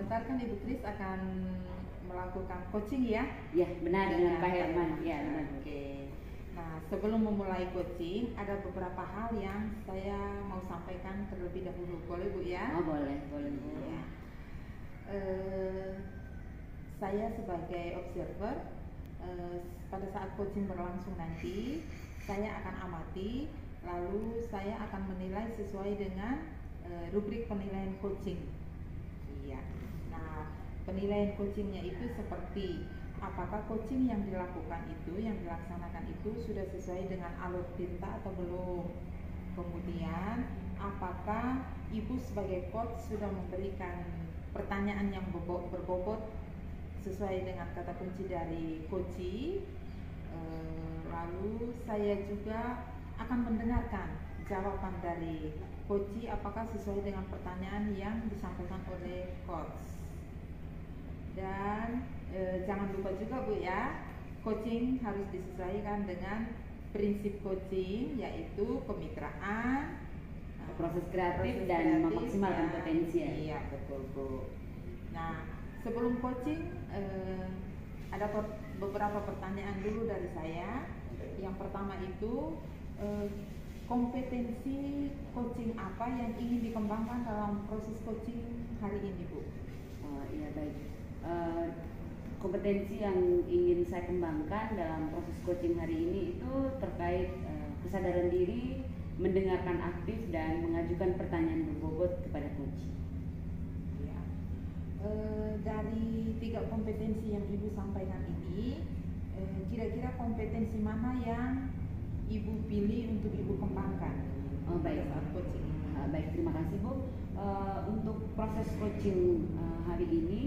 sebentar kan Ibu Kris akan melakukan coaching ya? Ya, benar dengan Pak Herman. Ya, benar. Oke. Nah, sebelum memulai coaching, ada beberapa hal yang saya mau sampaikan terlebih dahulu. Boleh Bu ya? Oh, boleh, boleh Bu. Ya. Saya sebagai observer, pada saat coaching berlangsung nanti, saya akan amati, lalu saya akan menilai sesuai dengan rubrik penilaian coaching. Iya. Nah, penilaian coachingnya itu seperti apakah coaching yang dilakukan itu, yang dilaksanakan itu sudah sesuai dengan alur tinta atau belum. Kemudian, apakah Ibu sebagai coach sudah memberikan pertanyaan yang berbobot sesuai dengan kata kunci dari coaching. Lalu saya juga akan mendengarkan jawaban dari coaching apakah sesuai dengan pertanyaan yang disampaikan oleh coach. Dan jangan lupa juga Bu ya, coaching harus disesuaikan dengan prinsip coaching, yaitu kemitraan, proses kreatif dan memaksimalkan potensi. Iya betul Bu. Nah, sebelum coaching ada beberapa pertanyaan dulu dari saya. Yang pertama itu kompetensi coaching apa yang ingin dikembangkan dalam proses coaching hari ini Bu? Iya baik. Kompetensi yang ingin saya kembangkan dalam proses coaching hari ini itu terkait kesadaran diri, mendengarkan aktif dan mengajukan pertanyaan berbobot kepada coach. Ya. Dari 3 kompetensi yang Ibu sampaikan ini, kira-kira kompetensi mana yang Ibu pilih untuk Ibu kembangkan baik. saat coaching ini? Baik, terima kasih Bu. Untuk proses coaching hari ini,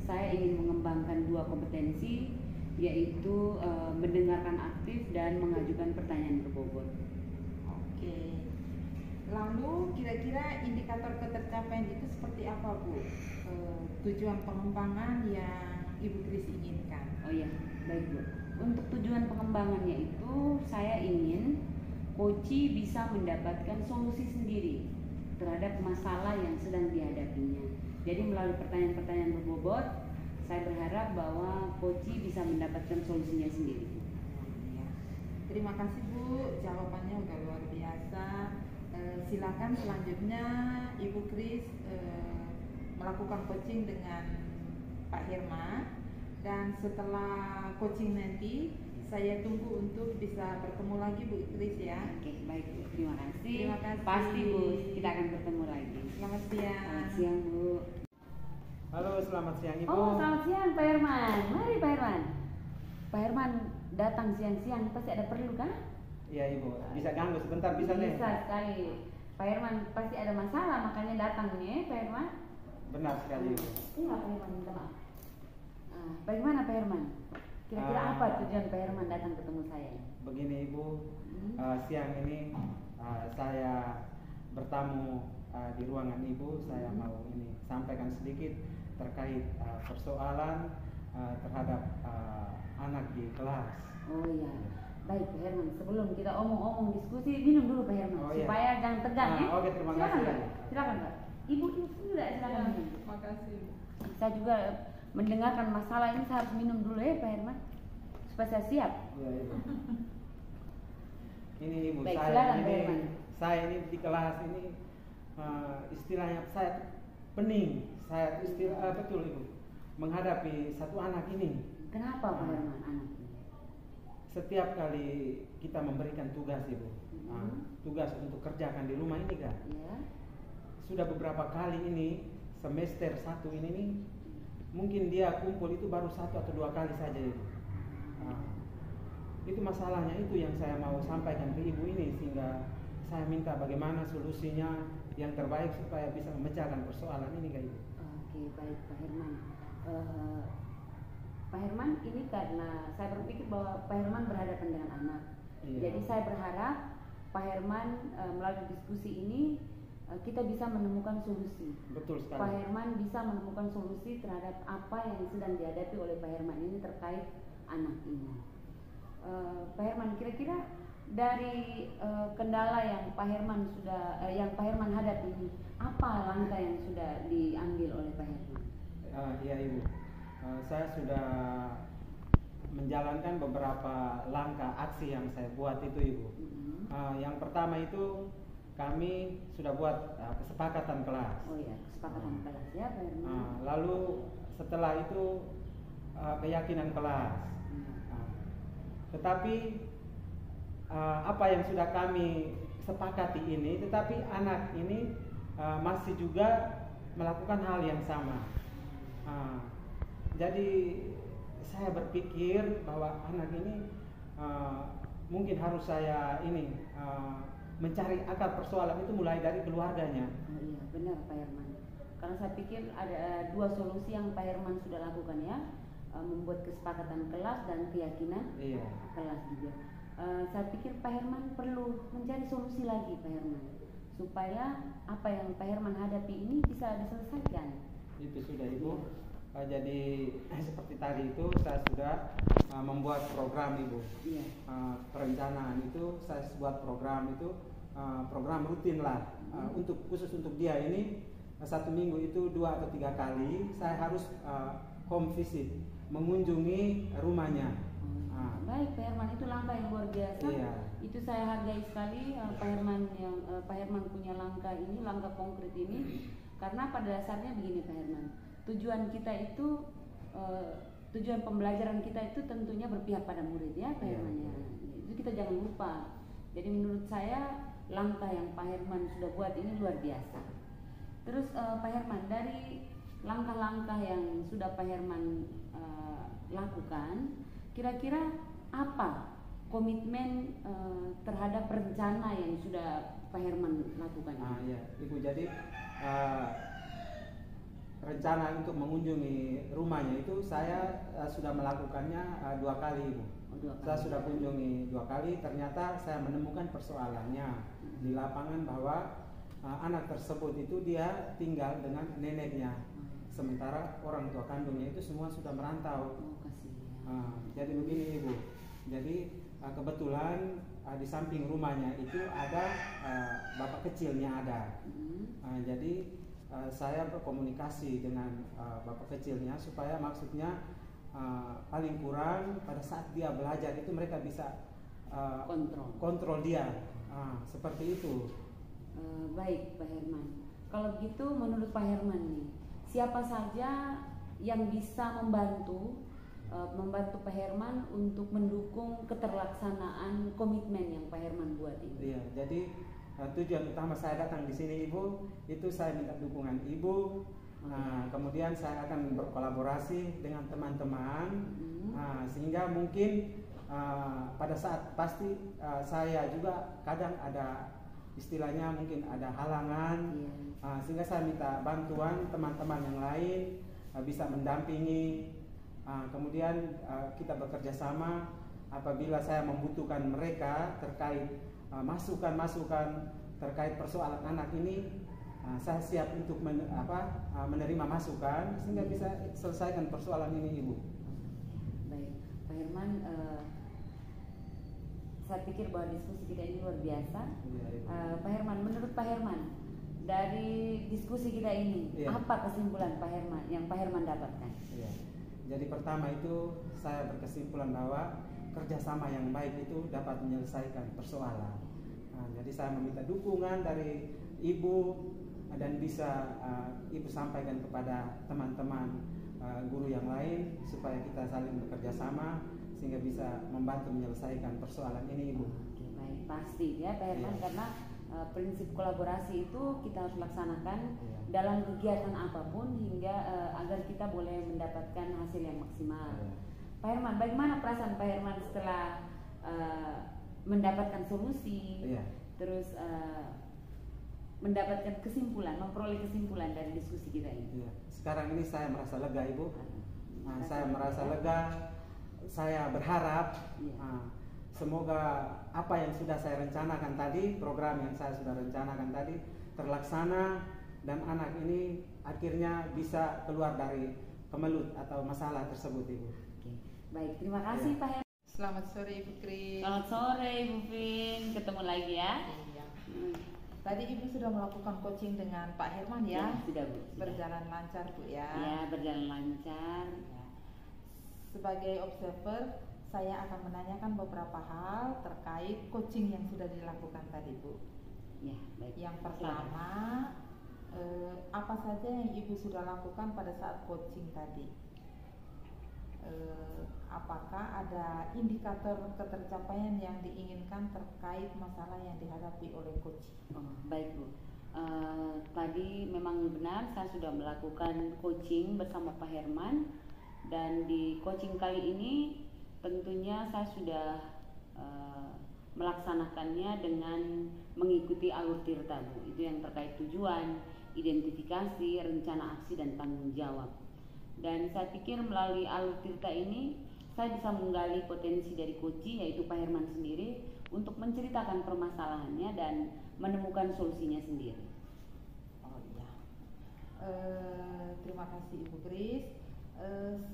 saya ingin mengembangkan 2 kompetensi, yaitu mendengarkan aktif dan mengajukan pertanyaan berbobot. Oke. Lalu kira-kira indikator ketercapaian itu seperti apa Bu? Tujuan pengembangan yang Ibu Kris inginkan. Oh iya, baik Bu. Untuk tujuan pengembangannya itu saya ingin coach bisa mendapatkan solusi sendiri terhadap masalah yang sedang dihadapinya. Jadi melalui pertanyaan-pertanyaan berbobot, saya berharap bahwa coach bisa mendapatkan solusinya sendiri. Ya. Terima kasih Bu, jawabannya udah luar biasa. Silakan selanjutnya Ibu Kris melakukan coaching dengan Pak Herman, dan setelah coaching nanti saya tunggu untuk bisa bertemu lagi Bu Kris ya. Oke, baik Bu. Terima kasih. Terima kasih. Pasti Bu, kita akan bertemu lagi. Selamat siang. Selamat siang Bu. Halo, selamat siang Ibu. Oh, selamat siang Pak Herman. Mari Pak Herman. Pak Herman datang siang-siang, pasti ada perlu kan? Iya Ibu, bisa ganggu sebentar bisa nih? Bisa sekali. Pak Herman pasti ada masalah, makanya datang nih Pak Herman. Benar sekali Ibu. Iya Pak Herman, minta maaf. Bagaimana Pak Herman? Kira-kira apa tujuan Pak Herman datang ketemu saya? Begini Ibu, siang ini saya bertamu di ruangan Ibu. Saya mau ini sampaikan sedikit terkait persoalan terhadap anak di kelas. Oh iya, baik Pak Herman. Sebelum kita omong-omong diskusi, minum dulu Pak Herman, Oh, iya. supaya jangan tegang ya. Oke, terima Silakan, kasih. Pak. Silakan Pak. Ibu juga silakan minum. Terima kasih. Saya juga mendengarkan masalah ini, saya harus minum dulu ya Pak Herman, supaya saya siap. Iya Ibu. Ini Ibu, Baik, silakan, Pak Herman. saya ini di kelas ini istilahnya saya pening. Saya betul Ibu menghadapi satu anak ini. Kenapa Pak Herman anak ini? Setiap kali kita memberikan tugas Ibu, tugas untuk kerjakan di rumah ini kan, Ya. sudah beberapa kali ini semester 1 ini nih, mungkin dia kumpul itu baru 1 atau 2 kali saja Ibu. Itu masalahnya, itu yang saya mau sampaikan ke Ibu ini, sehingga saya minta bagaimana solusinya yang terbaik supaya bisa memecahkan persoalan ini Kak Ibu. Oke, baik Pak Herman. Pak Herman, ini karena saya berpikir bahwa Pak Herman berhadapan dengan anak. Iya. Jadi saya berharap Pak Herman melalui diskusi ini kita bisa menemukan solusi. Betul sekali. Pak Herman bisa menemukan solusi terhadap apa yang sedang dihadapi oleh Pak Herman ini terkait anak ini. Pak Herman, kira-kira dari kendala yang Pak Herman hadapi ini, apa langkah yang sudah diambil oleh Pak Herman? Iya Ibu, saya sudah menjalankan beberapa langkah aksi yang saya buat itu Ibu. Yang pertama itu kami sudah buat kesepakatan kelas. Oh ya, kesepakatan kelas ya Pak Herman. Lalu setelah itu keyakinan kelas. Tetapi apa yang sudah kami sepakati ini, tetapi anak ini masih juga melakukan hal yang sama. Jadi saya berpikir bahwa anak ini mungkin harus saya ini mencari akar persoalan itu mulai dari keluarganya. Oh iya benar Pak Herman. Karena saya pikir ada dua solusi yang Pak Herman sudah lakukan ya, membuat kesepakatan kelas dan keyakinan kelas juga. Saya pikir Pak Herman perlu mencari solusi lagi Pak Herman, supaya apa yang Pak Herman hadapi ini bisa diselesaikan. Itu sudah Ibu. Jadi seperti tadi itu saya sudah membuat program Ibu. Perencanaan itu saya buat program itu program rutin lah untuk khusus untuk dia ini. Satu minggu itu 2 atau 3 kali saya harus home visit, mengunjungi rumahnya. Baik Pak Herman, itu langkah yang luar biasa. Itu saya hargai sekali Pak Herman Pak Herman punya langkah ini, langkah konkret ini. Karena pada dasarnya begini Pak Herman, tujuan kita itu tujuan pembelajaran kita itu tentunya berpihak pada murid ya Pak Herman ya. Itu kita jangan lupa. Jadi menurut saya langkah yang Pak Herman sudah buat ini luar biasa. Terus Pak Herman, dari langkah-langkah yang sudah Pak Herman lakukan, kira-kira apa komitmen terhadap rencana yang sudah Pak Herman lakukan? Iya, Ibu. Jadi rencana untuk mengunjungi rumahnya itu saya sudah melakukannya 2 kali Ibu. Saya sudah kunjungi 2 kali, ternyata saya menemukan persoalannya di lapangan bahwa anak tersebut itu dia tinggal dengan neneknya, sementara orang tua kandungnya itu semua sudah merantau. Jadi begini Ibu, jadi kebetulan di samping rumahnya itu ada bapak kecilnya ada. Jadi saya berkomunikasi dengan bapak kecilnya supaya maksudnya paling kurang pada saat dia belajar itu mereka bisa kontrol dia, seperti itu. Baik Pak Herman, kalau begitu menurut Pak Herman nih, siapa saja yang bisa membantu Pak Herman untuk mendukung keterlaksanaan komitmen yang Pak Herman buat ini? Iya, jadi tujuan utama saya datang di sini Ibu, itu saya minta dukungan Ibu. Kemudian saya akan berkolaborasi dengan teman-teman, sehingga mungkin pada saat pasti saya juga kadang ada istilahnya mungkin ada halangan, sehingga saya minta bantuan teman-teman yang lain bisa mendampingi. Kemudian kita bekerja sama apabila saya membutuhkan mereka terkait masukan-masukan terkait persoalan anak ini, saya siap untuk menerima masukan sehingga bisa selesaikan persoalan ini Ibu. Baik Pak Herman, saya pikir bahwa diskusi kita ini luar biasa. Pak Herman, menurut Pak Herman, dari diskusi kita ini apa kesimpulan Pak Herman yang Pak Herman dapatkan? Jadi pertama itu saya berkesimpulan bahwa kerjasama yang baik itu dapat menyelesaikan persoalan. Jadi saya meminta dukungan dari Ibu dan bisa Ibu sampaikan kepada teman-teman guru yang lain supaya kita saling bekerja sama sehingga bisa membantu menyelesaikan persoalan ini Ibu. Oke, baik, pasti ya Pak Herman, karena prinsip kolaborasi itu kita harus laksanakan dalam kegiatan apapun hingga agar kita boleh mendapatkan hasil yang maksimal. Pak Herman, bagaimana perasaan Pak Herman setelah mendapatkan solusi, terus mendapatkan kesimpulan, memperoleh kesimpulan dari diskusi kita ini? Sekarang ini saya merasa lega Ibu. Saya merasa lega. Saya berharap semoga apa yang sudah saya rencanakan tadi, program yang saya sudah rencanakan tadi terlaksana dan anak ini akhirnya bisa keluar dari kemelut atau masalah tersebut Ibu. Oke. Baik, terima kasih Pak Herman. Selamat sore Ibu Kris. Selamat sore Ibu Vin, ketemu lagi ya. Tadi Ibu sudah melakukan coaching dengan Pak Herman ya? Ya, sudah Bu. Sudah. Berjalan lancar Bu ya? Ya, berjalan lancar. Ya. Sebagai observer, saya akan menanyakan beberapa hal terkait coaching yang sudah dilakukan tadi Bu. Ya, baik. Yang pertama, apa saja yang Ibu sudah lakukan pada saat coaching tadi? Apakah ada indikator ketercapaian yang diinginkan terkait masalah yang dihadapi oleh coach? Oh, baik Bu. Tadi memang benar saya sudah melakukan coaching bersama Pak Herman, dan di coaching kali ini tentunya saya sudah melaksanakannya dengan mengikuti alur tirta Bu. Itu yang terkait tujuan, identifikasi, rencana aksi, dan tanggung jawab. Dan saya pikir melalui alur tirta ini saya bisa menggali potensi dari coach, yaitu Pak Herman sendiri, untuk menceritakan permasalahannya dan menemukan solusinya sendiri. Oh iya, terima kasih Ibu Kris.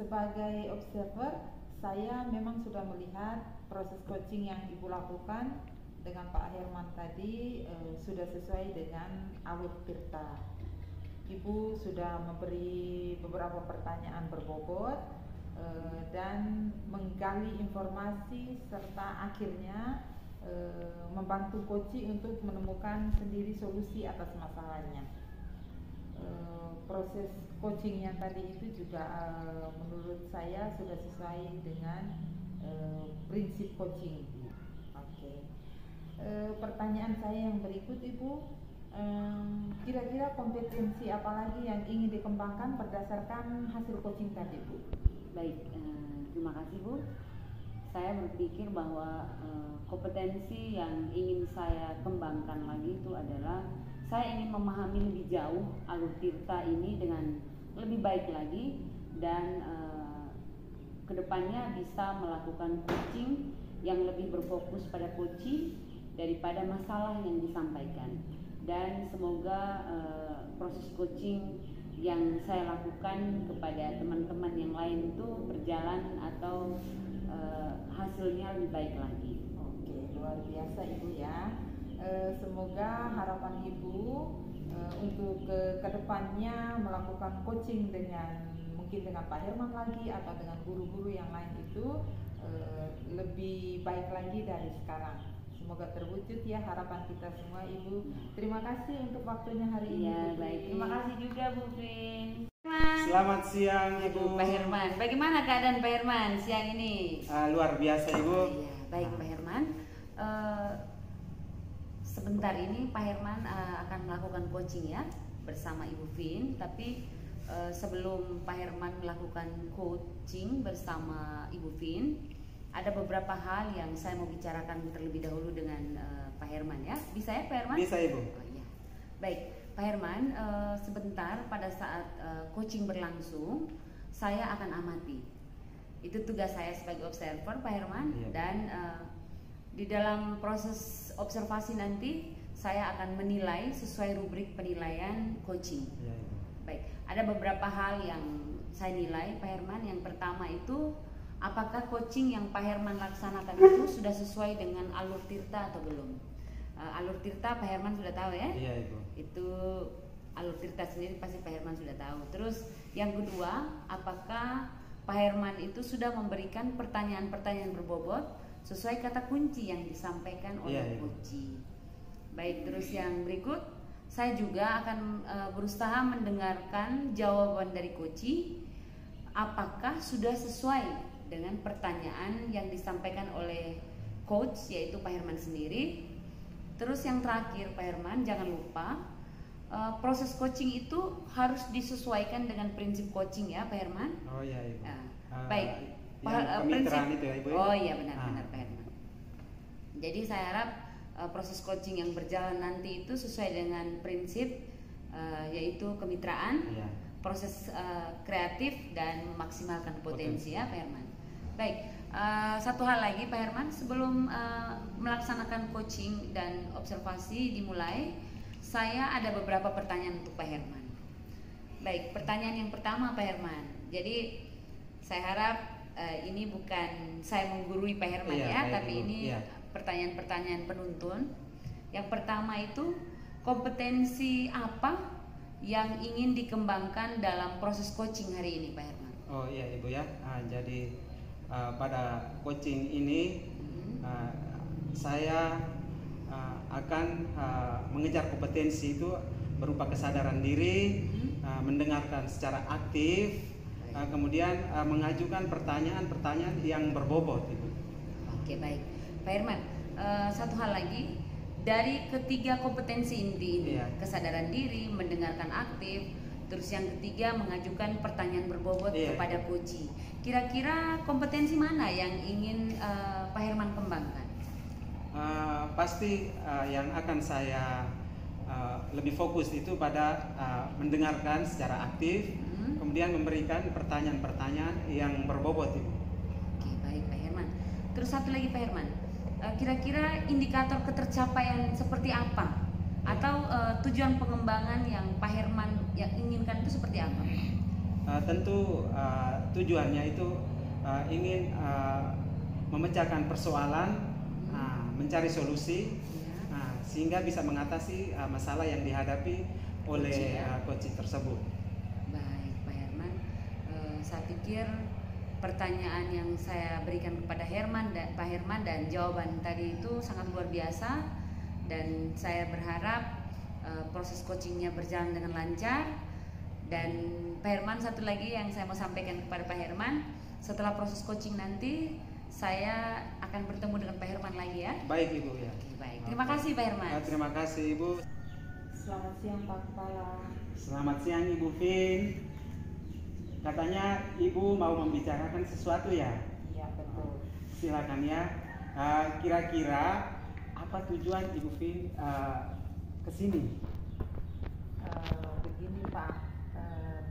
Sebagai observer, saya memang sudah melihat proses coaching yang Ibu lakukan dengan Pak Herman tadi sudah sesuai dengan alur tirta. Ibu sudah memberi beberapa pertanyaan berbobot dan menggali informasi serta akhirnya membantu coach untuk menemukan sendiri solusi atas masalahnya. Proses coaching yang tadi itu juga menurut saya sudah sesuai dengan prinsip coaching. Oke. Pertanyaan saya yang berikut Ibu, kira-kira kompetensi apa lagi yang ingin dikembangkan berdasarkan hasil coaching tadi Bu? Baik, terima kasih Bu. Saya berpikir bahwa kompetensi yang ingin saya kembangkan lagi itu adalah saya ingin memahami lebih jauh alur tirta ini dengan lebih baik lagi, dan kedepannya bisa melakukan coaching yang lebih berfokus pada coaching daripada masalah yang disampaikan. Dan semoga proses coaching yang saya lakukan kepada teman-teman yang lain itu berjalan atau hasilnya lebih baik lagi. Oke, luar biasa Ibu ya. Semoga harapan Ibu untuk kedepannya melakukan coaching mungkin dengan Pak Herman lagi atau dengan guru-guru yang lain itu lebih baik lagi dari sekarang. Semoga terwujud ya harapan kita semua Ibu. Terima kasih untuk waktunya hari ini. Ya, baik. Terima kasih juga Bu Prin. Selamat siang Ibu. Pak Herman, bagaimana keadaan Pak Herman siang ini? Luar biasa Ibu. Ya, baik Pak Herman. Sebentar ini Pak Herman akan melakukan coaching ya bersama Ibu Vin. Tapi sebelum Pak Herman melakukan coaching bersama Ibu Vin, ada beberapa hal yang saya mau bicarakan terlebih dahulu dengan Pak Herman ya. Bisa ya Pak Herman? Bisa Ibu. Oh, iya. Baik Pak Herman, sebentar pada saat coaching berlangsung saya akan amati. Itu tugas saya sebagai observer Pak Herman. Iya. Dan di dalam proses observasi nanti saya akan menilai sesuai rubrik penilaian coaching. Iya, iya. Baik, ada beberapa hal yang saya nilai Pak Herman. Yang pertama itu, apakah coaching yang Pak Herman laksanakan itu sudah sesuai dengan alur tirta atau belum? Alur tirta Pak Herman sudah tahu ya? Iya Ibu. Itu alur tirta sendiri pasti Pak Herman sudah tahu. Terus yang kedua, apakah Pak Herman itu sudah memberikan pertanyaan-pertanyaan berbobot sesuai kata kunci yang disampaikan oleh coach? Baik, terus yang berikut, saya juga akan berusaha mendengarkan jawaban dari coach. Apakah sudah sesuai dengan pertanyaan yang disampaikan oleh coach, yaitu Pak Herman sendiri. Terus yang terakhir Pak Herman, jangan lupa proses coaching itu harus disesuaikan dengan prinsip coaching ya Pak Herman. Oh iya Ibu. Baik. Prinsip itu ya Ibu. Oh iya benar-benar Pak Herman. Jadi saya harap proses coaching yang berjalan nanti itu sesuai dengan prinsip yaitu kemitraan, proses kreatif, dan memaksimalkan potensi ya Pak Herman. Baik, satu hal lagi Pak Herman, sebelum melaksanakan coaching dan observasi dimulai, saya ada beberapa pertanyaan untuk Pak Herman. Baik, pertanyaan yang pertama Pak Herman. Jadi saya harap ini bukan saya menggurui Pak Herman tapi ini pertanyaan-pertanyaan penuntun. Yang pertama itu, kompetensi apa yang ingin dikembangkan dalam proses coaching hari ini, Pak Herman? Oh iya Ibu ya, jadi pada coaching ini saya akan mengejar kompetensi itu berupa kesadaran diri, mendengarkan secara aktif, kemudian mengajukan pertanyaan-pertanyaan yang berbobot Ibu. Oke, baik Pak Herman, satu hal lagi dari ketiga kompetensi inti ini, Iya. kesadaran diri, mendengarkan aktif, terus yang ketiga mengajukan pertanyaan berbobot Iya. kepada coach. Kira-kira kompetensi mana yang ingin Pak Herman kembangkan? Pasti yang akan saya lebih fokus itu pada mendengarkan secara aktif, kemudian memberikan pertanyaan-pertanyaan yang berbobot Ibu. Oke, baik Pak Herman. Terus satu lagi Pak Herman, kira-kira indikator ketercapaian seperti apa? Atau tujuan pengembangan yang Pak Herman yang inginkan itu seperti apa? Tentu tujuannya itu ingin memecahkan persoalan, mencari solusi, sehingga bisa mengatasi masalah yang dihadapi oleh coach tersebut. Baik Pak Herman, saya pikir pertanyaan yang saya berikan kepada Pak Herman dan jawaban tadi itu sangat luar biasa, dan saya berharap proses coachingnya berjalan dengan lancar. Dan Pak Herman, satu lagi yang saya mau sampaikan kepada Pak Herman, setelah proses coaching nanti saya akan bertemu dengan Pak Herman lagi ya. Baik Ibu ya. Baik, terima kasih Pak Herman. Terima kasih Ibu. Selamat siang Pak Kepala. Selamat siang Ibu Vin. Katanya Ibu mau membicarakan sesuatu ya? Iya betul. Silakan ya. Kira-kira apa tujuan Ibu Vin ke sini? Begini Pak,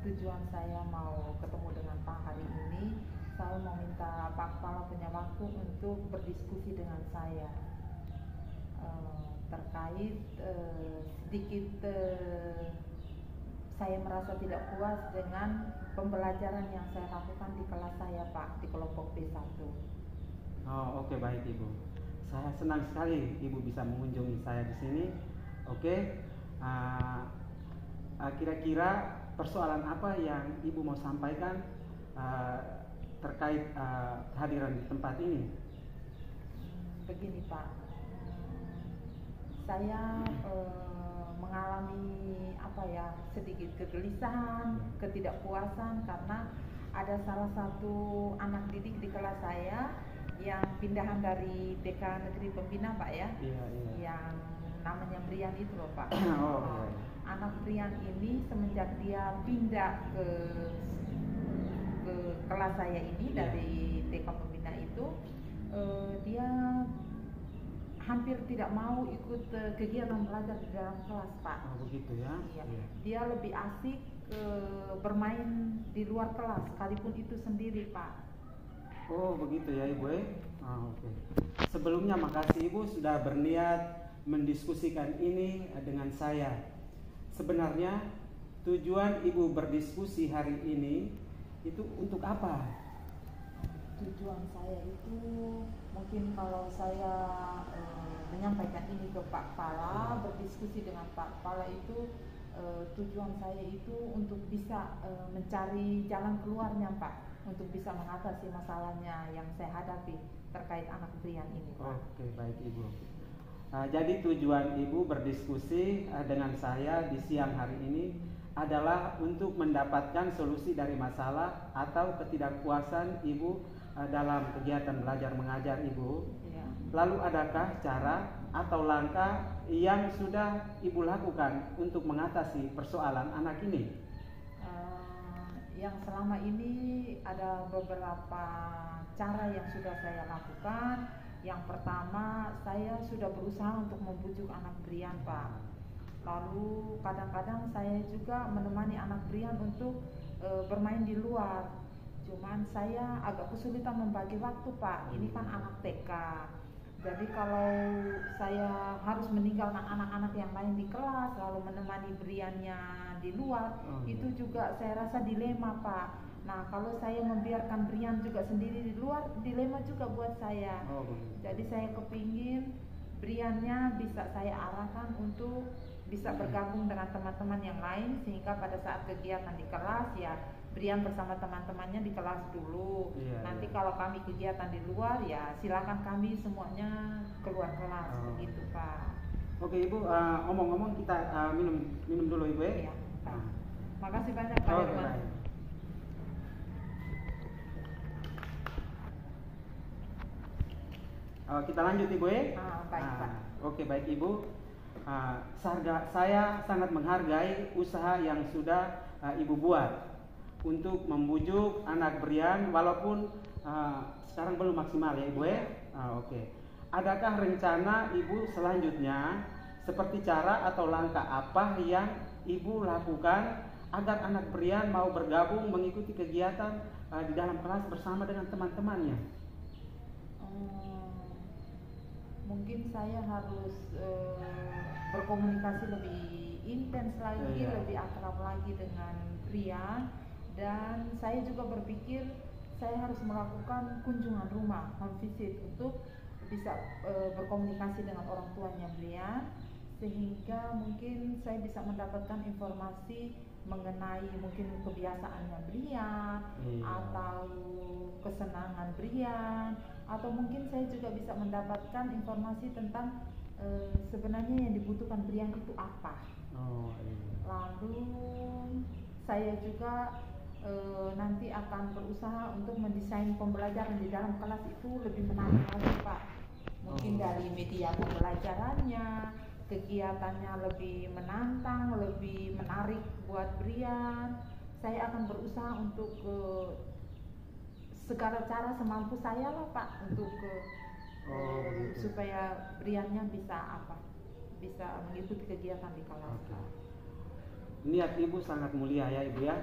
tujuan saya mau ketemu dengan Pak hari ini, saya mau minta Pak Kepala punya waktu untuk berdiskusi dengan saya terkait sedikit saya merasa tidak puas dengan pembelajaran yang saya lakukan di kelas saya Pak, di kelompok B1. Oh, oke, baik Ibu. Saya senang sekali Ibu bisa mengunjungi saya di sini. Oke. Kira-kira persoalan apa yang Ibu mau sampaikan terkait kehadiran di tempat ini? Begini Pak, saya mengalami sedikit kegelisahan, ketidakpuasan karena ada salah satu anak didik di kelas saya yang pindahan dari TK Negeri Pembina Pak ya, Iya. yang namanya Brian itu loh Pak. Oh, iya. Anak Brian ini semenjak dia pindah ke kelas saya ini dari TK Pembina itu, dia hampir tidak mau ikut kegiatan belajar di dalam kelas Pak. Oh, begitu ya? Iya. Dia lebih asik bermain di luar kelas, sekalipun itu sendiri Pak. Oh, begitu ya Ibu. Oke. Sebelumnya makasih Ibu sudah berniat mendiskusikan ini dengan saya. Sebenarnya tujuan Ibu berdiskusi hari ini itu untuk apa? Tujuan saya itu mungkin kalau saya menyampaikan ini ke Pak Kepala, berdiskusi dengan Pak Kepala itu tujuan saya itu untuk bisa mencari jalan keluarnya Pak, untuk bisa mengatasi masalahnya yang saya hadapi terkait anak Brian ini Pak. Oke, baik Ibu. Jadi tujuan Ibu berdiskusi dengan saya di siang hari ini adalah untuk mendapatkan solusi dari masalah atau ketidakpuasan Ibu dalam kegiatan belajar mengajar Ibu. Ya. Lalu adakah cara atau langkah yang sudah Ibu lakukan untuk mengatasi persoalan anak ini? Yang selama ini ada beberapa cara yang sudah saya lakukan. Yang pertama, saya sudah berusaha untuk membujuk anak Brian Pak. Lalu kadang-kadang saya juga menemani anak Brian untuk bermain di luar. Cuman saya agak kesulitan membagi waktu Pak. Ini kan anak TK. Jadi kalau saya harus meninggalkan anak-anak yang lain di kelas lalu menemani Briannya di luar, itu juga saya rasa dilema Pak. Nah kalau saya membiarkan Brian juga sendiri di luar, dilema juga buat saya. Jadi saya kepingin Briannya bisa saya arahkan untuk bisa bergabung dengan teman-teman yang lain, sehingga pada saat kegiatan di kelas ya Brian bersama teman-temannya di kelas dulu. Nanti kalau kami kegiatan di luar ya silakan kami semuanya keluar kelas, begitu Pak. Oke Ibu, omong-omong kita minum dulu Ibu ya. Iya, Pak. Makasih banyak Pak Herman. Kita lanjut Ibu ya. Baik Pak. Oke baik Ibu. Saya sangat menghargai usaha yang sudah Ibu buat untuk membujuk anak Brian, walaupun sekarang belum maksimal ya Ibu ya. Oke. Adakah rencana Ibu selanjutnya, seperti cara atau langkah apa yang Ibu lakukan agar anak Brian mau bergabung mengikuti kegiatan di dalam kelas bersama dengan teman-temannya? Mungkin saya harus berkomunikasi lebih intens lagi, lebih akrab lagi dengan Brian, dan saya juga berpikir saya harus melakukan kunjungan rumah, home visit, untuk bisa berkomunikasi dengan orang tuanya Brian, sehingga mungkin saya bisa mendapatkan informasi mengenai mungkin kebiasaannya Brian, atau kesenangan Brian, atau mungkin saya juga bisa mendapatkan informasi tentang sebenarnya yang dibutuhkan Brian itu apa. Lalu saya juga nanti akan berusaha untuk mendesain pembelajaran di dalam kelas itu lebih menarik lagi Pak. Mungkin dari media pembelajarannya, kegiatannya lebih menantang, lebih menarik buat Brian. Saya akan berusaha untuk segala cara semampu saya lah Pak, untuk supaya Briannya bisa mengikuti kegiatan di kelas. Niat Ibu sangat mulia ya Ibu ya.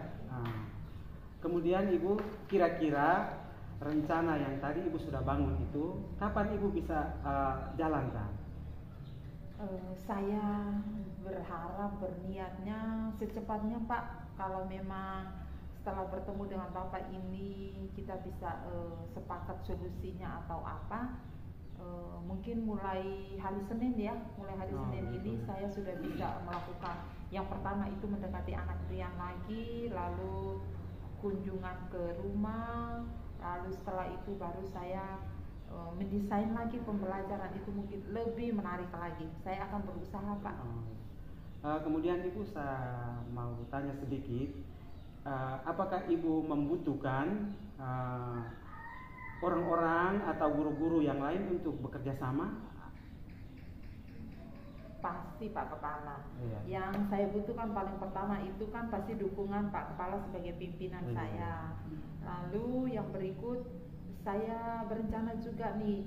Kemudian Ibu, kira-kira rencana yang tadi Ibu sudah bangun itu kapan Ibu bisa jalankan? Saya berharap, berniatnya secepatnya Pak. Kalau memang setelah bertemu dengan Bapak ini kita bisa sepakat solusinya atau apa, mungkin mulai hari Senin ya, Senin ini saya sudah bisa melakukan yang pertama itu mendekati anak Brian lagi, lalu kunjungan ke rumah, lalu setelah itu baru saya mendesain lagi pembelajaran itu mungkin lebih menarik lagi. Saya akan berusaha Pak. Kemudian Ibu, saya mau tanya sedikit, apakah Ibu membutuhkan orang-orang atau guru-guru yang lain untuk bekerja sama? Pasti Pak Kepala. Yang saya butuhkan paling pertama itu kan pasti dukungan Pak Kepala sebagai pimpinan saya. Lalu yang berikut, saya berencana juga nih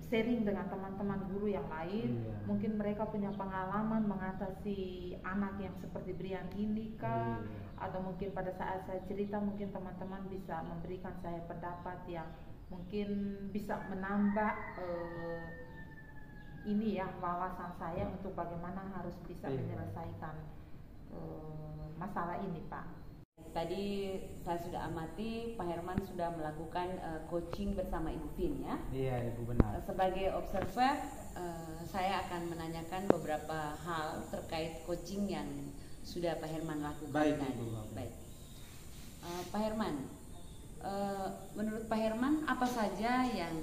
sharing dengan teman-teman guru yang lain. Mungkin mereka punya pengalaman mengatasi anak yang seperti Brian ini kah, atau mungkin pada saat saya cerita mungkin teman-teman bisa memberikan saya pendapat yang mungkin bisa menambah ini ya, wawasan saya untuk bagaimana harus bisa menyelesaikan masalah ini Pak. Tadi saya sudah amati Pak Herman sudah melakukan coaching bersama Ibu Vin ya. Iya Ibu, benar. Sebagai observer, saya akan menanyakan beberapa hal terkait coaching yang sudah Pak Herman lakukan tadi. Baik. Pak Herman, menurut Pak Herman apa saja yang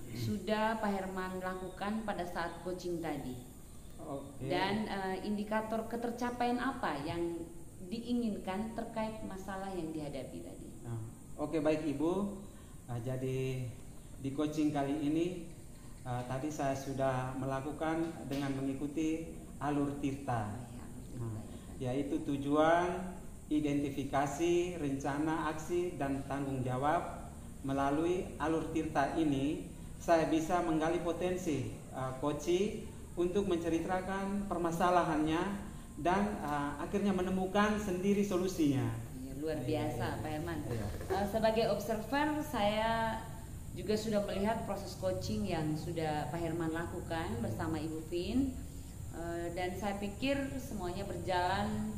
sudah Pak Herman lakukan pada saat coaching tadi? Dan indikator ketercapaian apa yang diinginkan terkait masalah yang dihadapi tadi? Oke, baik Ibu. Jadi di coaching kali ini tadi saya sudah melakukan dengan mengikuti alur Tirta, yaitu tujuan, identifikasi, rencana, aksi, dan tanggung jawab. Melalui alur Tirta ini saya bisa menggali potensi coaching untuk menceritakan permasalahannya dan akhirnya menemukan sendiri solusinya. Luar biasa Pak Herman. Sebagai observer, saya juga sudah melihat proses coaching yang sudah Pak Herman lakukan bersama Ibu Vin, dan saya pikir semuanya berjalan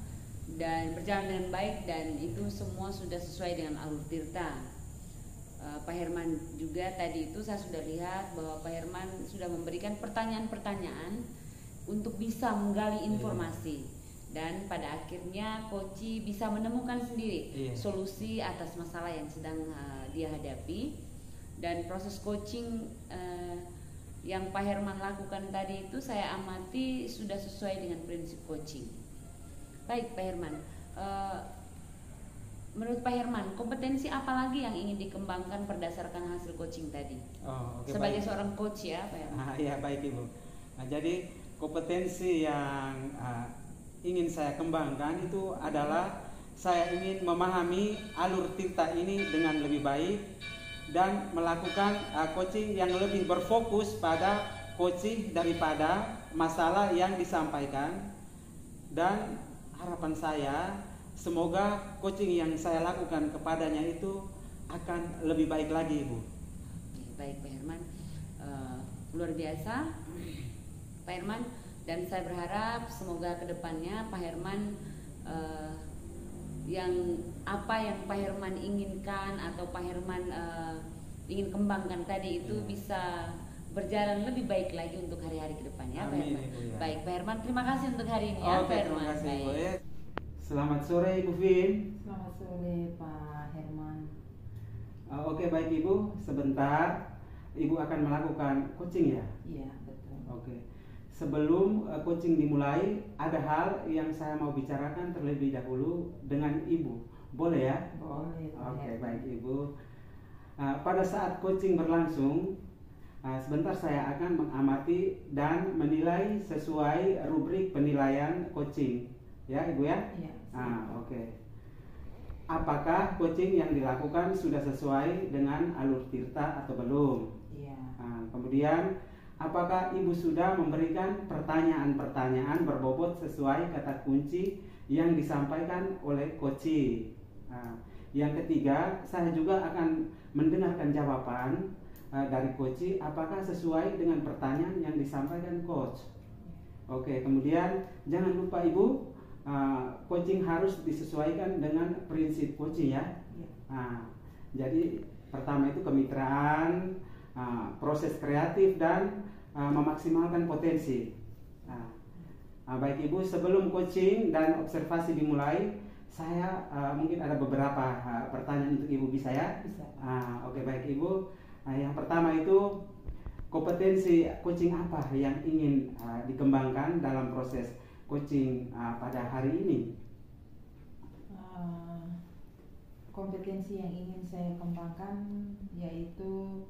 dengan baik, dan itu semua sudah sesuai dengan alur Tirta. Pak Herman juga tadi itu saya sudah lihat bahwa Pak Herman sudah memberikan pertanyaan-pertanyaan untuk bisa menggali informasi dan pada akhirnya Koci bisa menemukan sendiri solusi atas masalah yang sedang dia hadapi. Dan proses coaching yang Pak Herman lakukan tadi itu saya amati sudah sesuai dengan prinsip coaching. Baik Pak Herman, menurut Pak Herman, kompetensi apa lagi yang ingin dikembangkan berdasarkan hasil coaching tadi? Sebagai seorang coach ya Pak Herman. Ya baik Ibu. Jadi kompetensi yang ingin saya kembangkan itu adalah saya ingin memahami alur tirta ini dengan lebih baik dan melakukan coaching yang lebih berfokus pada coaching daripada masalah yang disampaikan. Dan harapan saya semoga coaching yang saya lakukan kepadanya itu akan lebih baik lagi Ibu. Baik Pak Herman, luar biasa Pak Herman, dan saya berharap semoga kedepannya Pak Herman yang Pak Herman inginkan atau Pak Herman ingin kembangkan tadi itu bisa berjalan lebih baik lagi untuk hari-hari ke depan ya Pak Herman. Baik Pak Herman, terima kasih untuk hari ini ya Pak Herman. Terima kasih, Bu. Selamat sore Ibu Vin. Selamat sore Pak Herman. Oke baik Ibu, sebentar Ibu akan melakukan coaching ya? Iya betul. Oke. Sebelum coaching dimulai, ada hal yang saya mau bicarakan terlebih dahulu dengan Ibu. Boleh ya? Boleh. Oke, baik Ibu. Pada saat coaching berlangsung, sebentar saya akan mengamati dan menilai sesuai rubrik penilaian coaching. Ya Ibu ya? Iya. Oke. Apakah coaching yang dilakukan sudah sesuai dengan alur tirta atau belum? Iya. Kemudian apakah Ibu sudah memberikan pertanyaan-pertanyaan berbobot sesuai kata kunci yang disampaikan oleh coach? Yang ketiga, saya juga akan mendengarkan jawaban dari coach apakah sesuai dengan pertanyaan yang disampaikan coach. Oke, kemudian jangan lupa Ibu, coaching harus disesuaikan dengan prinsip coaching ya. Jadi pertama itu kemitraan, proses kreatif dan memaksimalkan potensi. Baik Ibu, sebelum coaching dan observasi dimulai, saya mungkin ada beberapa pertanyaan untuk Ibu, bisa ya? Bisa. Oke baik Ibu. Yang pertama itu kompetensi coaching apa yang ingin dikembangkan dalam proses coaching pada hari ini? Kompetensi yang ingin saya kembangkan yaitu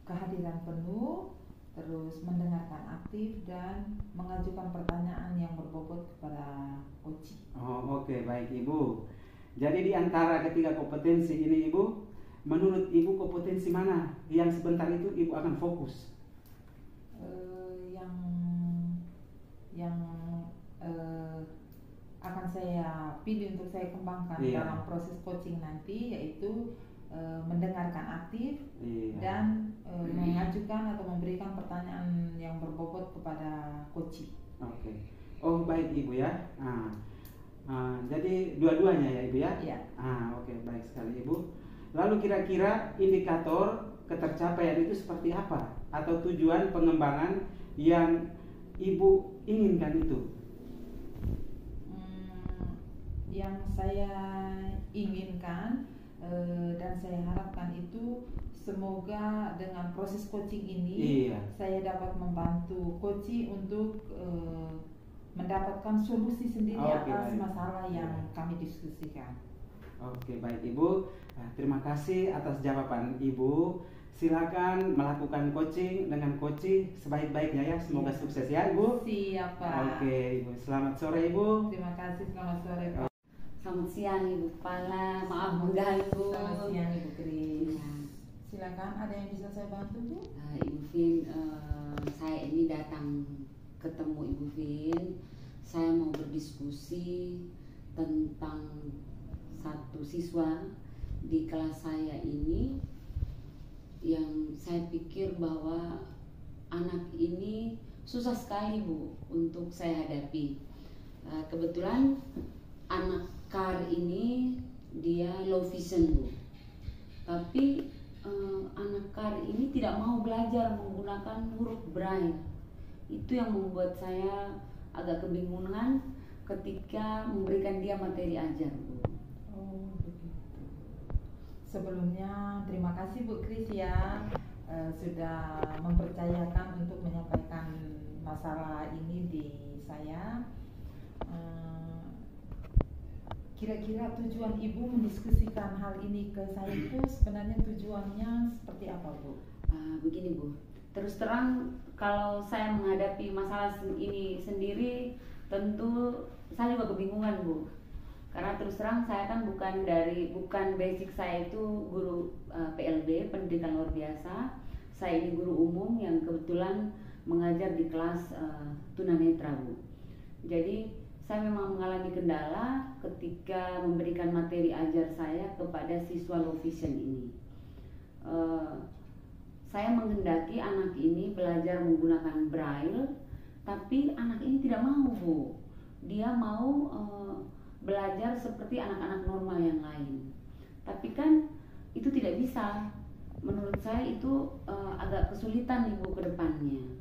kehadiran penuh, terus mendengarkan aktif dan mengajukan pertanyaan yang berbobot kepada coach. Oke, baik Ibu. Jadi di antara ketiga kompetensi ini Ibu, menurut Ibu kompetensi mana yang sebentar itu Ibu akan fokus? Yang akan saya pilih untuk saya kembangkan dalam proses coaching nanti yaitu mendengarkan aktif dan mengajukan atau memberikan pertanyaan yang berbobot kepada coach. Oke. Oh baik Ibu ya. Jadi dua-duanya ya Ibu ya? Iya. Oke, baik sekali Ibu. Lalu kira-kira indikator ketercapaian itu seperti apa? Atau tujuan pengembangan yang Ibu inginkan itu? Yang saya inginkan dan saya harapkan itu semoga dengan proses coaching ini saya dapat membantu coach untuk mendapatkan solusi sendiri atas masalah yang kami diskusikan. Oke, baik Ibu. Terima kasih atas jawaban Ibu. Silakan melakukan coaching dengan coach sebaik-baiknya ya. Semoga sukses ya Ibu. Siap Pak. Oke Ibu. Selamat sore Ibu. Terima kasih. Selamat sore Pak. Selamat siang Ibu Kepala. Maaf mengganggu. Selamat siang Ibu Kris. Silakan, ada yang bisa saya bantu Bu? Ibu Vin, saya ini datang ketemu Ibu Vin. Saya mau berdiskusi tentang satu siswa di kelas saya ini yang saya pikir bahwa anak ini susah sekali Bu untuk saya hadapi. Kebetulan anak KAR ini dia low vision Bu, tapi anak KAR ini tidak mau belajar menggunakan huruf braille. Itu yang membuat saya agak kebingungan ketika memberikan dia materi ajar, Bu. Oh, begitu. Sebelumnya terima kasih Bu Kris ya, sudah mempercayakan untuk menyampaikan masalah ini di saya. Kira-kira tujuan Ibu mendiskusikan hal ini ke saya itu sebenarnya tujuannya seperti apa, Bu? Begini, Bu. Terus terang kalau saya menghadapi masalah ini sendiri, tentu saya juga kebingungan, Bu. Karena terus terang saya kan bukan basic saya itu guru PLB, pendidikan luar biasa. Saya ini guru umum yang kebetulan mengajar di kelas tunanetra, Bu. Jadi saya memang mengalami kendala ketika memberikan materi ajar saya kepada siswa low vision ini. Saya menghendaki anak ini belajar menggunakan braille, tapi anak ini tidak mau, Bu. Dia mau belajar seperti anak-anak normal yang lain. Tapi kan itu tidak bisa. Menurut saya itu agak kesulitan, Ibu, ke depannya.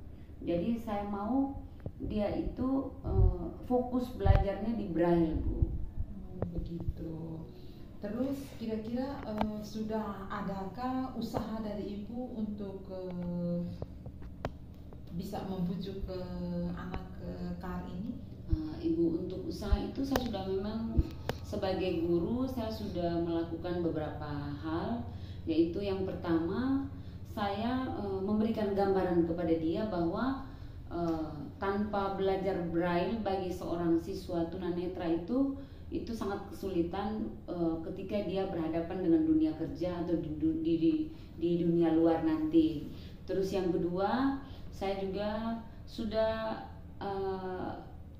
Jadi saya mau dia itu fokus belajarnya di braille, Bu. Begitu. Terus kira-kira sudah adakah usaha dari Ibu untuk bisa membujuk ke anak KAR ini? Ibu, untuk usaha itu saya sudah memang sebagai guru saya sudah melakukan beberapa hal, yaitu yang pertama saya memberikan gambaran kepada dia bahwa tanpa belajar braille bagi seorang siswa tunanetra itu sangat kesulitan ketika dia berhadapan dengan dunia kerja atau di dunia luar nanti. Terus yang kedua, saya juga sudah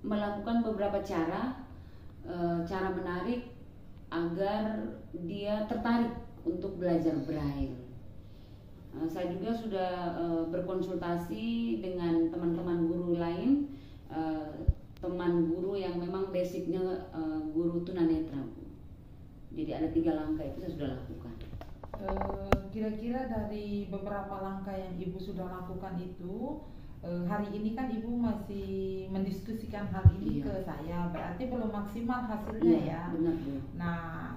melakukan beberapa cara menarik agar dia tertarik untuk belajar braille. Saya juga sudah berkonsultasi dengan teman-teman guru lain, teman guru yang memang basicnya guru tunanetra, Bu. Jadi ada 3 langkah itu saya sudah lakukan. Kira-kira dari beberapa langkah yang Ibu sudah lakukan itu, hari ini kan Ibu masih mendiskusikan hal ini ke saya, berarti belum maksimal hasilnya ya. Benar, Bu. Nah,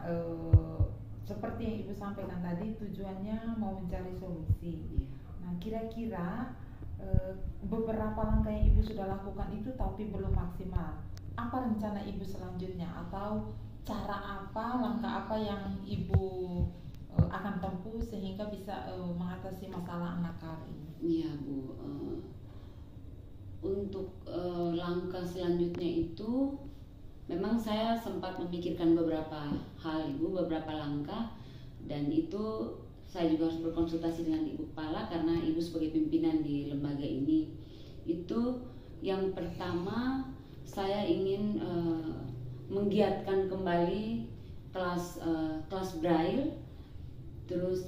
seperti yang Ibu sampaikan tadi, tujuannya mau mencari solusi. Nah, kira-kira beberapa langkah yang Ibu sudah lakukan itu tapi belum maksimal. Apa rencana Ibu selanjutnya, atau cara apa, langkah apa yang Ibu akan tempuh sehingga bisa mengatasi masalah anak KAR ini? Iya, Bu. Untuk langkah selanjutnya itu memang saya sempat memikirkan beberapa hal, Ibu, beberapa langkah, dan itu saya juga harus berkonsultasi dengan Ibu Kepala karena Ibu sebagai pimpinan di lembaga ini. Itu yang pertama, saya ingin menggiatkan kembali kelas braille. Terus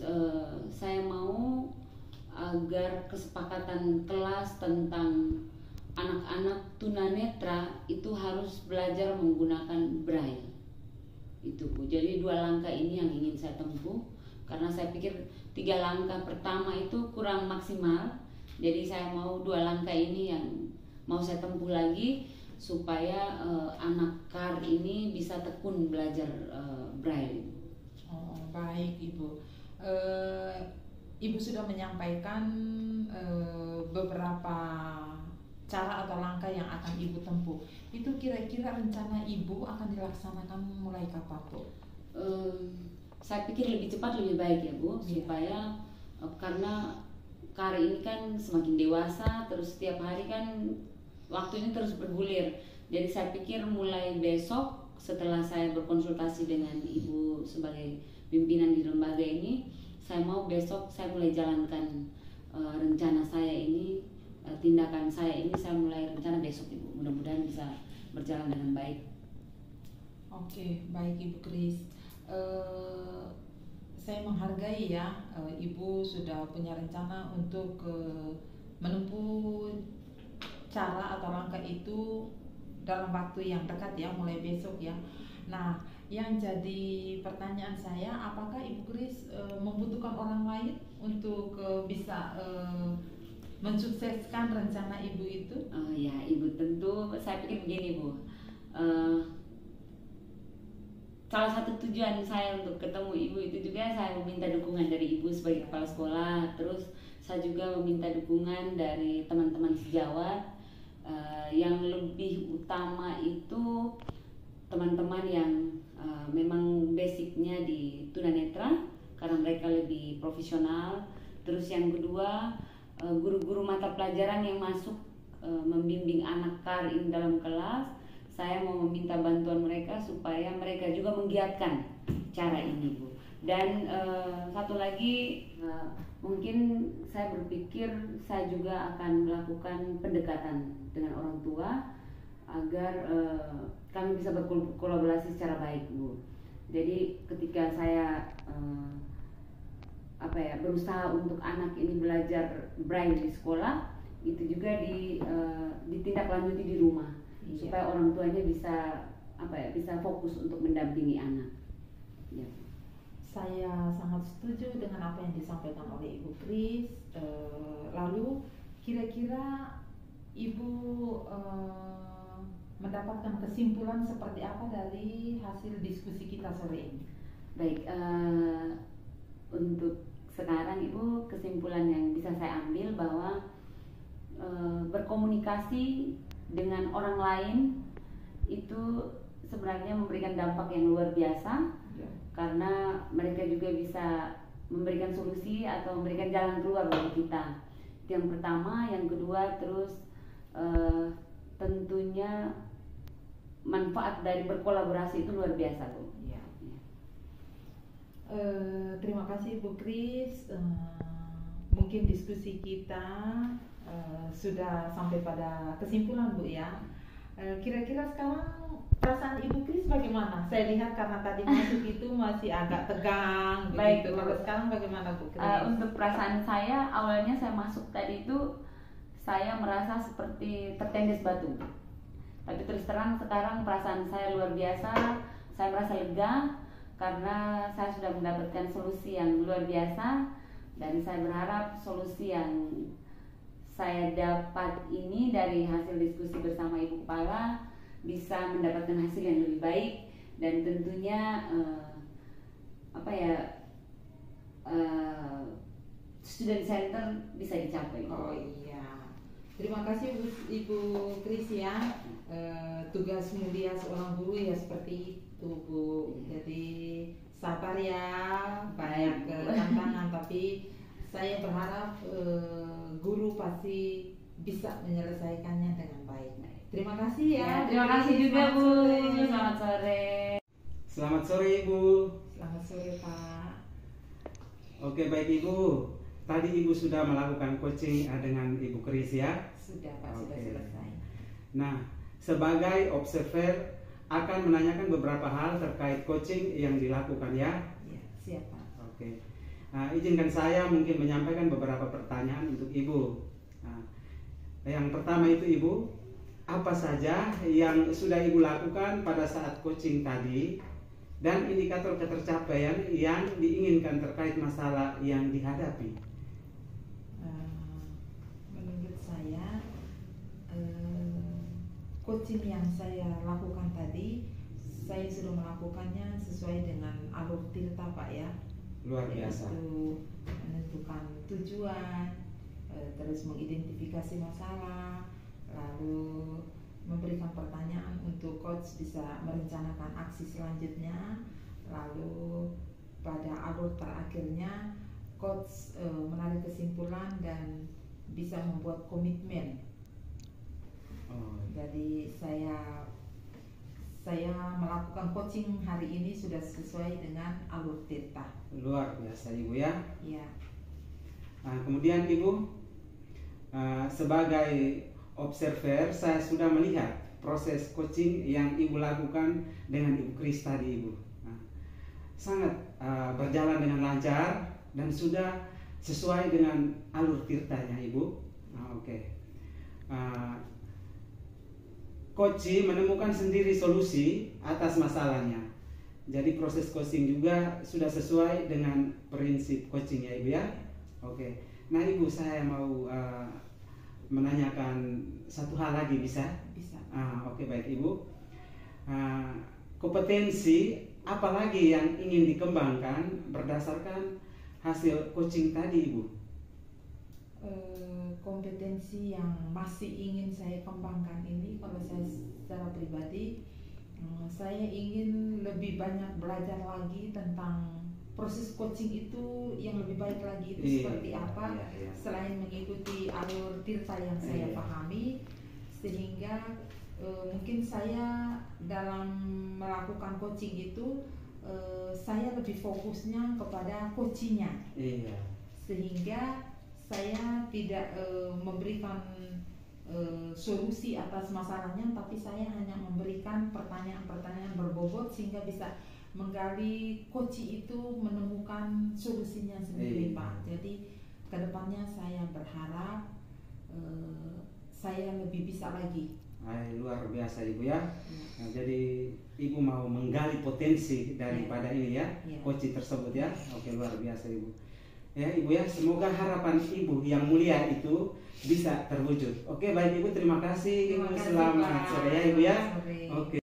saya mau agar kesepakatan kelas tentang anak-anak tunanetra itu harus belajar menggunakan braille. Itu, Bu. Jadi 2 langkah ini yang ingin saya tempuh, karena saya pikir 3 langkah pertama itu kurang maksimal. Jadi saya mau 2 langkah ini yang mau saya tempuh lagi supaya anak KAR ini bisa tekun belajar braille. Oh, baik, Ibu. Ibu sudah menyampaikan beberapa cara atau langkah yang akan Ibu tempuh. Itu kira-kira rencana Ibu akan dilaksanakan mulai kapan, Bu? Saya pikir lebih cepat lebih baik ya, Bu, supaya karena KAR ini kan semakin dewasa, terus setiap hari kan waktu ini terus bergulir. Jadi saya pikir mulai besok setelah saya berkonsultasi dengan Ibu sebagai pimpinan di lembaga ini, saya mau besok saya mulai jalankan rencana saya ini, tindakan saya ini saya mulai rencana besok, Ibu. Mudah-mudahan bisa berjalan dengan baik. Oke, baik Ibu Kris. Saya menghargai ya, Ibu sudah punya rencana untuk menempuh cara atau langkah itu dalam waktu yang dekat ya, mulai besok ya. Nah, yang jadi pertanyaan saya, apakah Ibu Kris membutuhkan orang lain untuk bisa mensukseskan rencana Ibu itu? Oh ya, Ibu, tentu saya pikir begini, Bu. Salah satu tujuan saya untuk ketemu Ibu itu juga saya meminta dukungan dari Ibu sebagai kepala sekolah. Terus saya juga meminta dukungan dari teman-teman sejawat. Yang lebih utama itu teman-teman yang memang basicnya di tunanetra karena mereka lebih profesional. Terus yang kedua, guru-guru mata pelajaran yang masuk membimbing anak CAR ini dalam kelas. Saya mau meminta bantuan mereka supaya mereka juga menggiatkan cara ini, Bu. Dan satu lagi, mungkin saya berpikir saya juga akan melakukan pendekatan dengan orang tua agar kami bisa berkolaborasi secara baik, Bu. Jadi ketika saya berusaha untuk anak ini belajar braille di sekolah, itu juga ditindaklanjuti di rumah. Iya. Supaya orang tuanya bisa fokus untuk mendampingi anak. Ya. Saya sangat setuju dengan apa yang disampaikan oleh Ibu Kris. Lalu kira-kira Ibu mendapatkan kesimpulan seperti apa dari hasil diskusi kita sore ini? Baik, untuk sekarang Ibu, kesimpulan yang bisa saya ambil bahwa berkomunikasi dengan orang lain itu sebenarnya memberikan dampak yang luar biasa, Ya. karena mereka juga bisa memberikan solusi atau memberikan jalan keluar bagi kita. Itu yang pertama. Yang kedua, terus tentunya manfaat dari berkolaborasi itu luar biasa, Bu. Ya. Terima kasih Bu Kris. Mungkin diskusi kita sudah sampai pada kesimpulan, Bu, ya. Kira-kira sekarang perasaan Ibu Kris bagaimana? Saya lihat karena tadi masuk itu masih agak tegang. Baik, begitu. Bu. Kalau sekarang bagaimana, Bu Kris? Untuk perasaan saya, awalnya saya masuk tadi itu saya merasa seperti tertembus batu. Tapi terus terang sekarang perasaan saya luar biasa. Saya merasa lega karena saya sudah mendapatkan solusi yang luar biasa, dan saya berharap solusi yang saya dapat ini dari hasil diskusi bersama Ibu Kepala bisa mendapatkan hasil yang lebih baik, dan tentunya student center bisa dicapai. Oh iya, terima kasih Ibu Kris ya. Tugas mulia seorang guru ya seperti itu, Bu. Jadi sabar ya, banyak tantangan, tapi saya berharap guru pasti bisa menyelesaikannya dengan baik. Terima kasih ya. Terima kasih juga, Bu. Selamat sore. Selamat sore, Ibu. Selamat sore, Pak. Oke, baik Ibu. Tadi Ibu sudah melakukan coaching dengan Ibu Kris ya? Sudah, Pak. Sudah Oke. selesai. Nah, sebagai observer akan menanyakan beberapa hal terkait coaching yang dilakukan ya? Ya, siap, Pak. Oke. Nah, izinkan saya mungkin menyampaikan beberapa pertanyaan untuk Ibu. Nah, yang pertama itu Ibu, apa saja yang sudah Ibu lakukan pada saat coaching tadi dan indikator ketercapaian yang diinginkan terkait masalah yang dihadapi? Menurut saya coaching yang saya lakukan tadi, saya sudah melakukannya sesuai dengan alur tirta, Pak ya. Luar biasa. Yaitu menentukan tujuan, terus mengidentifikasi masalah, lalu memberikan pertanyaan untuk coach bisa merencanakan aksi selanjutnya, lalu pada alur terakhirnya coach menarik kesimpulan dan bisa membuat komitmen. Jadi saya melakukan coaching hari ini sudah sesuai dengan alur tirta. Luar biasa Ibu ya. Ya. Nah, kemudian Ibu, sebagai observer saya sudah melihat proses coaching yang Ibu lakukan dengan Ibu Kris tadi Ibu. Nah, sangat berjalan dengan lancar dan sudah sesuai dengan alur tirtanya Ibu. Nah, oke. Coach menemukan sendiri solusi atas masalahnya. Jadi proses coaching juga sudah sesuai dengan prinsip coaching ya Ibu ya. Oke. Nah Ibu, saya mau menanyakan satu hal lagi, bisa? Bisa. Oke, baik Ibu. Kompetensi apa lagi yang ingin dikembangkan berdasarkan hasil coaching tadi, Ibu? Kompetensi yang masih ingin saya kembangkan ini, kalau saya secara pribadi, saya ingin lebih banyak belajar lagi tentang proses coaching itu yang lebih baik lagi itu seperti apa, selain mengikuti alur tirta yang saya pahami, sehingga mungkin saya dalam melakukan coaching itu saya lebih fokusnya kepada coachingnya, sehingga saya tidak memberikan solusi atas masalahnya, tapi saya hanya memberikan pertanyaan-pertanyaan berbobot sehingga bisa menggali coach itu menemukan solusinya sendiri, Pak. Jadi kedepannya saya berharap saya lebih bisa lagi. Luar biasa Ibu ya. Nah, jadi Ibu mau menggali potensi daripada ini ya, coach tersebut ya. Oke, luar biasa Ibu. Ya Ibu ya, semoga harapan Ibu yang mulia itu bisa terwujud. Oke, baik Ibu, terima kasih. Selamat sore ya Ibu ya. Oke.